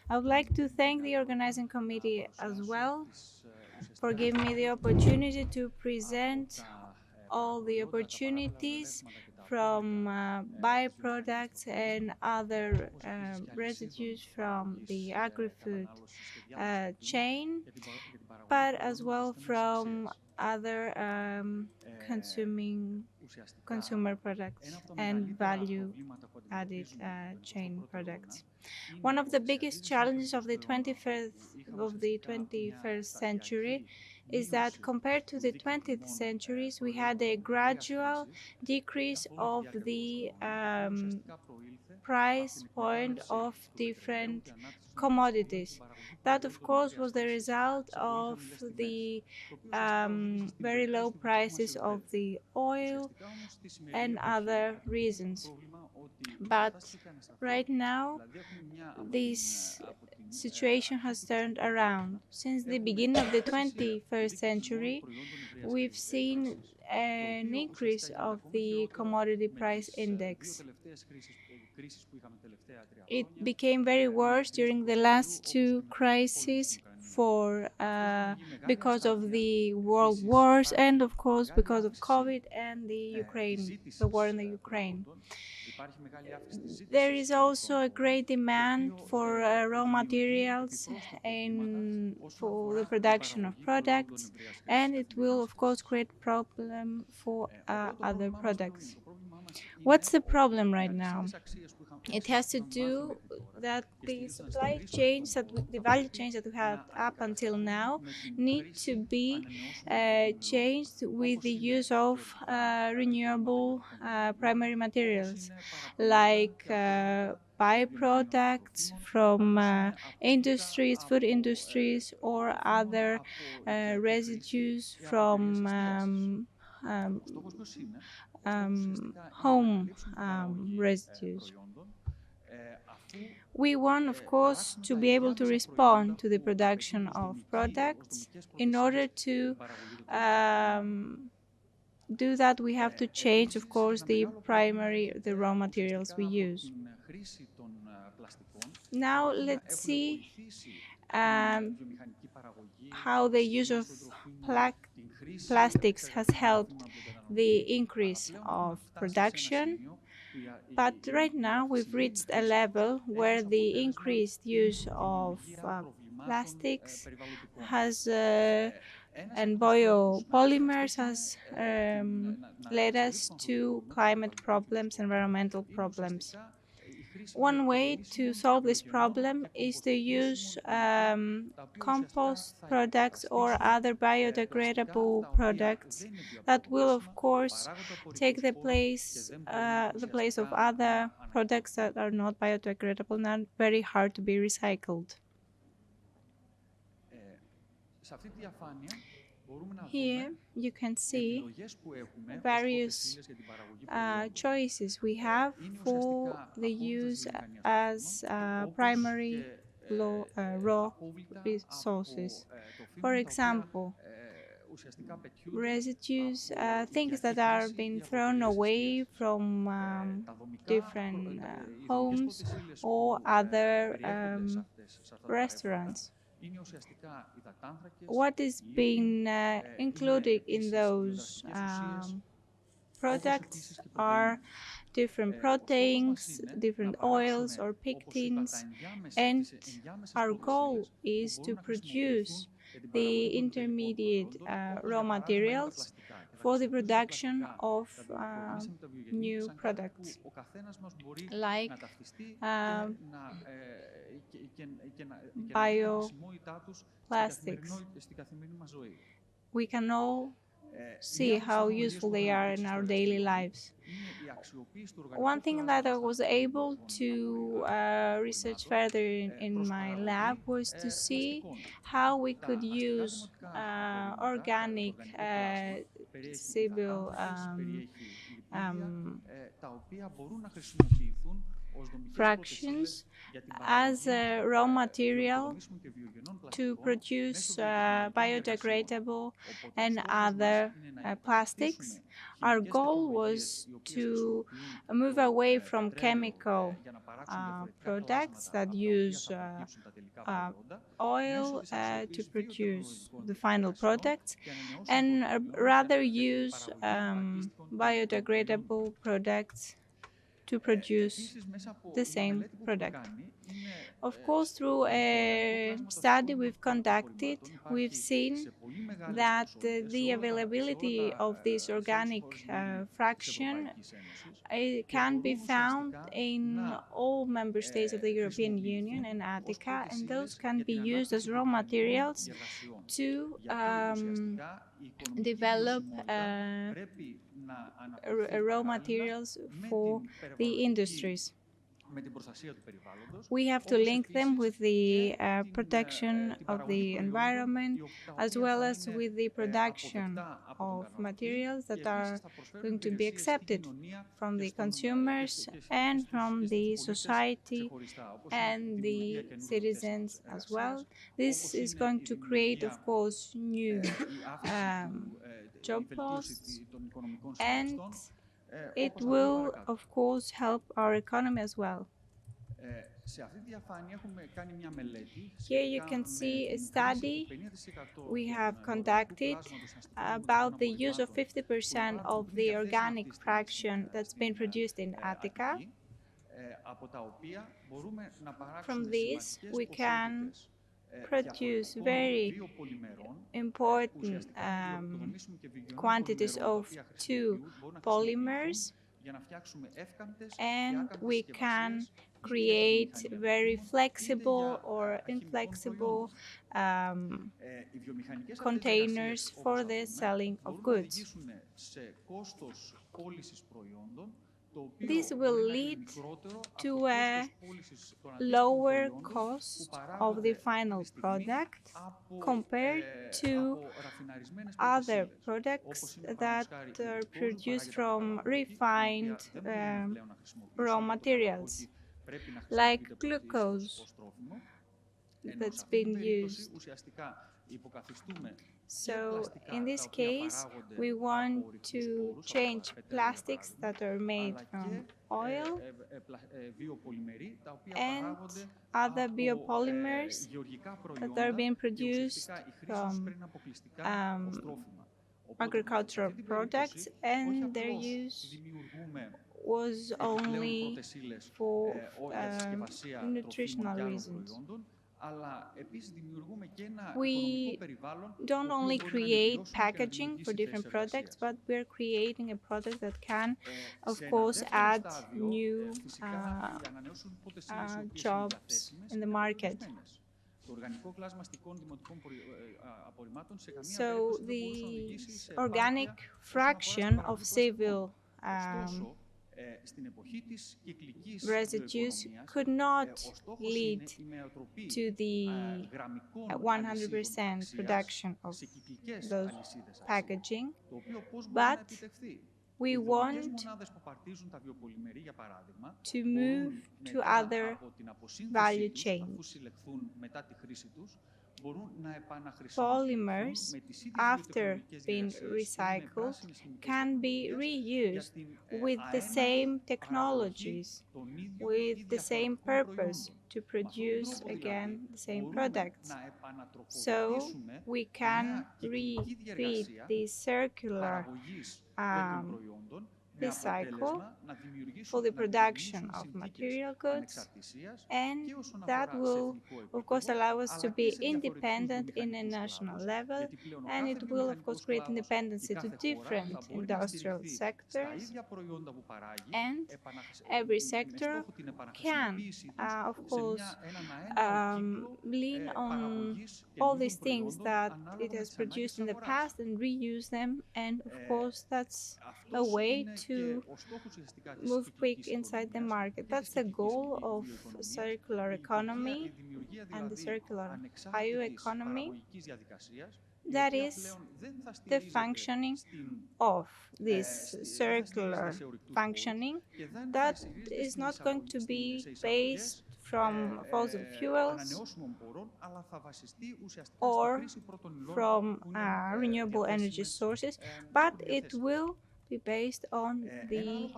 I would like to thank the organizing committee as well for giving me the opportunity to present all the opportunities from byproducts and other residues from the agri-food chain, but as well from other consumer products and value-added chain products. One of the biggest challenges of the 21st century is that compared to the 20th centuries, we had a gradual decrease of the price point of different commodities. That, of course, was the result of the very low prices of the oil and other reasons. But right now, this situation has turned around. Since the beginning of the 21st century, we've seen an increase of the commodity price index. It became very worse during the last two crises because of the world wars and, of course, because of COVID and the war in the Ukraine. There is also a great demand for raw materials and for the production of products, and it will, of course, create problem for other products. What's the problem right now? It has to do that the supply chains, the value chains that we had up until now need to be changed with the use of renewable primary materials like byproducts from industries, food industries, or other residues from home residues. We want, of course, to be able to respond to the production of products. In order to do that, we have to change, of course, the raw materials we use. Now, let's see how the use of plastics has helped the increase of production. But right now, we've reached a level where the increased use of plastics and biopolymers has led us to climate problems, environmental problems. One way to solve this problem is to use compost products or other biodegradable products that will, of course, take the place of other products that are not biodegradable and are very hard to be recycled. Here you can see various choices we have for the use as primary raw resources. For example, residues, things that are being thrown away from different homes or other restaurants. What is being included in those products are different proteins, different oils or pectins, and our goal is to produce the intermediate raw materials for the production of new products like bioplastics. We can all see how useful they are in our daily lives. One thing that I was able to research further in my lab was to see how we could use organic civil fractions as a raw material to produce biodegradable and other plastics. Our goal was to move away from chemical products that use oil to produce the final products, and rather use biodegradable products to produce the same product. Of course, through a study we've conducted, we've seen that the availability of this organic fraction can be found in all member states of the European Union and Attica, and those can be used as raw materials to develop raw materials for the industries. We have to link them with the protection of the environment, as well as with the production of materials that are going to be accepted from the consumers and from the society and the citizens as well. This is going to create, of course, new job posts, and it will, of course, help our economy as well. Here you can see a study we have conducted about the use of 50% of the organic fraction that's been produced in Attica. From this, we can produce very important quantities of two polymers, and we can create very flexible or inflexible containers for the selling of goods. This will lead to a lower cost of the final product compared to other products that are produced from refined raw materials, like glucose that's been used. So in this case, we want to change plastics that are made from oil and other biopolymers that are being produced from agricultural products, and their use was only for nutritional reasons. We don't only create packaging for different products, but we're creating a product that can, of course, add new jobs in the market. So the organic fraction of civil residues could not lead to the 100% production of those packaging, but we want to move to other value chains. Polymers, after being recycled, can be reused with the same technologies, with the same purpose to produce again the same products. So we can repeat the circular this cycle for the production of material goods, and that will, of course, allow us to be independent in a national level, and it will, of course, create independency to different industrial sectors, and every sector can, of course, lean on all these things that it has produced in the past and reuse them, and of course that's a way to move quick inside the market. That's the goal of circular economy and the circular A.U.A economy. That is the functioning of this circular functioning that is not going to be based from fossil fuels or from renewable energy sources, but it will be based on the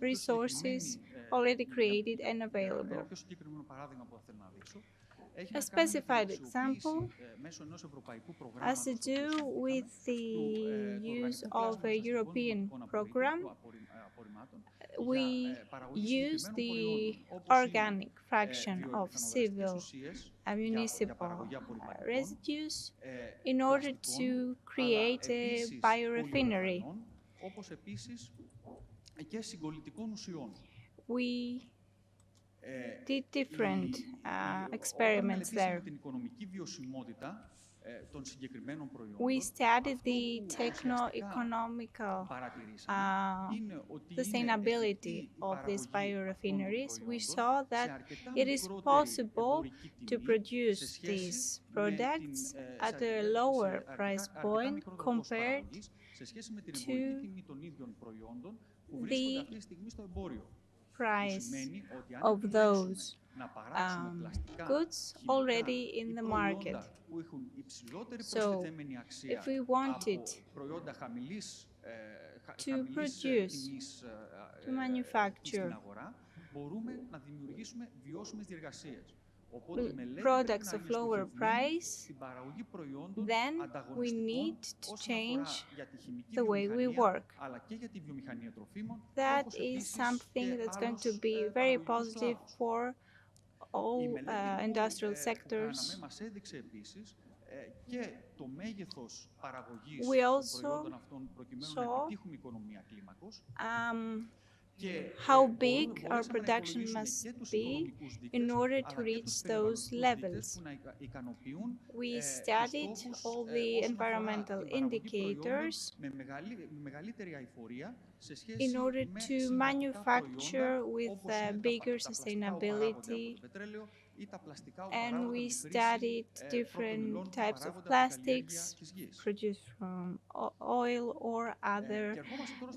resources already created and available. A specified example has to do with the use of a European program. We use the organic fraction of civil and municipal residues in order to create a biorefinery. We did different experiments there. We studied the techno-economical sustainability of these biorefineries. We saw that it is possible to produce these products at a lower price point compared to the price of those goods already in the market. So, if we wanted to produce, to manufacture products of lower price, then we need to change the way we work. That is something that's going to be very positive for all industrial sectors. We also saw how big our production must be in order to reach those levels. We studied all the environmental indicators in order to manufacture with bigger sustainability, and we studied different types of plastics produced from oil or other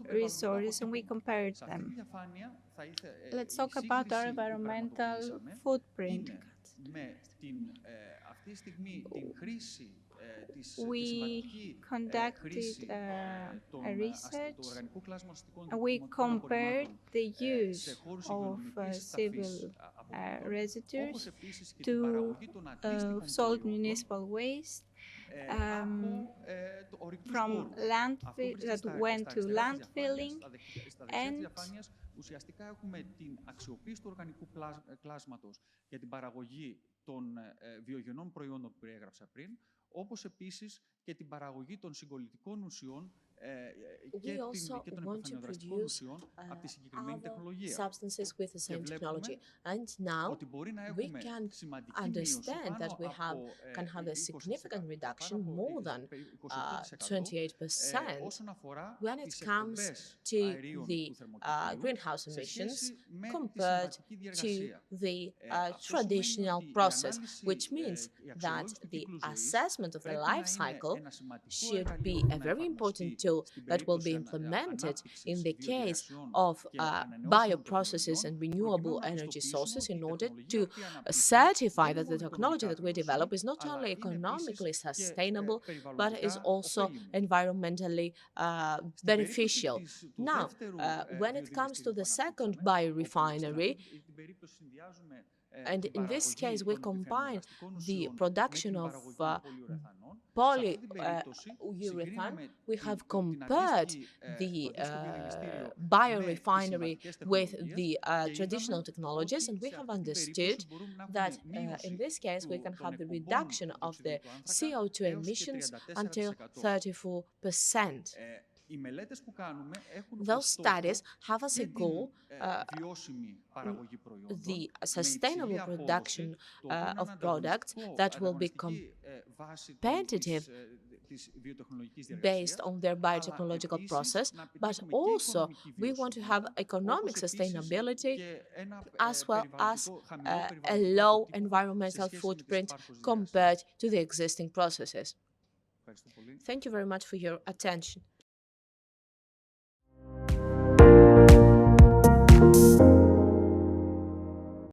resources, and we compared them. Let's talk about our environmental footprint. We conducted a research and we compared the use of civil residues to solid municipal waste from landfill that went to landfilling, and ουσιαστικά έχουμε την αξιοποίηση του οργανικού κλάσματος για την παραγωγή των βιογενών προϊόντων που περιέγραψα πριν, όπως επίσης και την παραγωγή των συγκολλητικών ουσιών και των επιφανειοδραστικών ουσιών από τη συγκεκριμένη τεχνολογία. Substances with the same technology. And now we can understand that we can have a significant reduction, more than 28%, when it comes to the greenhouse emissions compared to the traditional process, which means that the assessment of the life cycle should be a very important tool that will be implemented in the case of bioprocesses and renewable energy sources in order to certify that the technology that we develop is not only economically sustainable, but is also environmentally beneficial. Now, when it comes to the second biorefinery, and in this case we combine the production of polyurethane, we have compared the biorefinery with the traditional technologies, and we have understood that in this case we can have the reduction of the CO2 emissions until 34%. Those studies have as a goal the sustainable production of products that will be competitive based on their biotechnological process, but also we want to have economic sustainability as well as a low environmental footprint compared to the existing processes. Thank you very much for your attention.